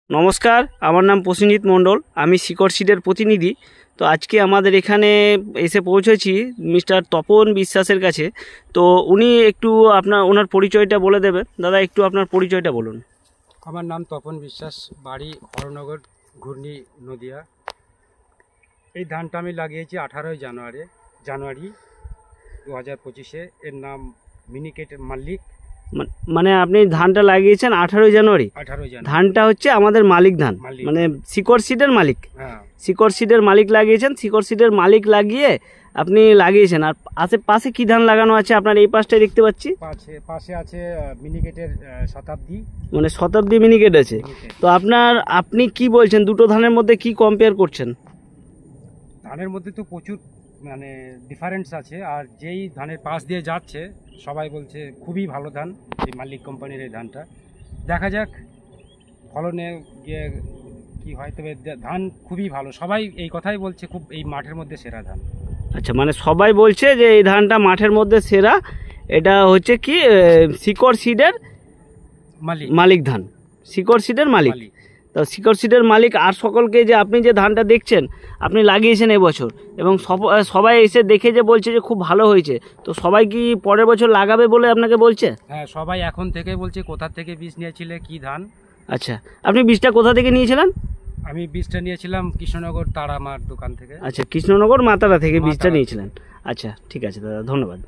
নমস্কার, আমার নাম প্রসেনজিৎ মণ্ডল। আমি শিকড় সিডের প্রতিনিধি। তো আজকে আমাদের এখানে এসে পৌঁছেছি মিস্টার তপন বিশ্বাসের কাছে। তো উনি একটু ওনার পরিচয়টা বলে দেবেন। দাদা, একটু আপনার পরিচয়টা বলুন। আমার নাম তপন বিশ্বাস, বাড়ি হরনগর, ঘূর্ণি, নদিয়া। এই ধানটা আমি লাগিয়েছি 18 জানুয়ারি 2025-এ। এর নাম মিনিকেট মাল্লিক। মানে আপনি ধানটা লাগিয়েছেন 18 জানুয়ারি। ধানটা হচ্ছে আমাদের মালিক ধান, মানে শিকড় সিডের মালিক। হ্যাঁ, শিকড় সিডের মালিক লাগিয়েছেন। শিকড় সিডের মালিক লাগিয়ে আপনি লাগিয়েছেন। আর আশেপাশে কি ধান লাগানো আছে আপনার এই পাশটায় দেখতে পাচ্ছি? পাশে আছে মিনিকেটের শতাব্দী, মানে শতাব্দী মিনিকেট আছে। তো আপনি কি বলছেন, দুটো ধানের মধ্যে কি কম্পেয়ার করছেন? ধানের মধ্যে তো প্রচুর মানে ডিফারেন্স আছে। আর যেই ধানের পাশ দিয়ে যাচ্ছে সবাই বলছে খুবই ভালো ধান, এই মাল্লিক কোম্পানির এই ধানটা। দেখা যাক ফলনে গিয়ে কি হয়, তবে ধান খুবই ভালো। সবাই এই কথাই বলছে, খুব এই মাঠের মধ্যে সেরা ধান। আচ্ছা, মানে সবাই বলছে যে এই ধানটা মাঠের মধ্যে সেরা। এটা হচ্ছে কি শিকড় সিডের মালিক ধান, শিকড় সিডের মালিক। তো শিকড় সিডের মালিক আর সকলকে যে আপনি যে ধানটা দেখছেন আপনি লাগিয়েছেন এবছর, এবং সবাই এসে দেখে যে বলছে যে খুব ভালো হয়েছে। তো সবাই কি পরের বছর লাগাবে বলে আপনাকে বলছে? হ্যাঁ, সবাই এখন থেকে বলছে কোথা থেকে বীজ নিয়েছিলে, কি ধান। আচ্ছা, আপনি বীজটা কোথা থেকে নিয়েছিলেন? আমি বীজটা নিয়েছিলাম কৃষ্ণনগর তারামার দোকান থেকে। আচ্ছা, কৃষ্ণনগর মাতারা থেকে বীজটা নিয়েছিলেন। আচ্ছা, ঠিক আছে দাদা, ধন্যবাদ।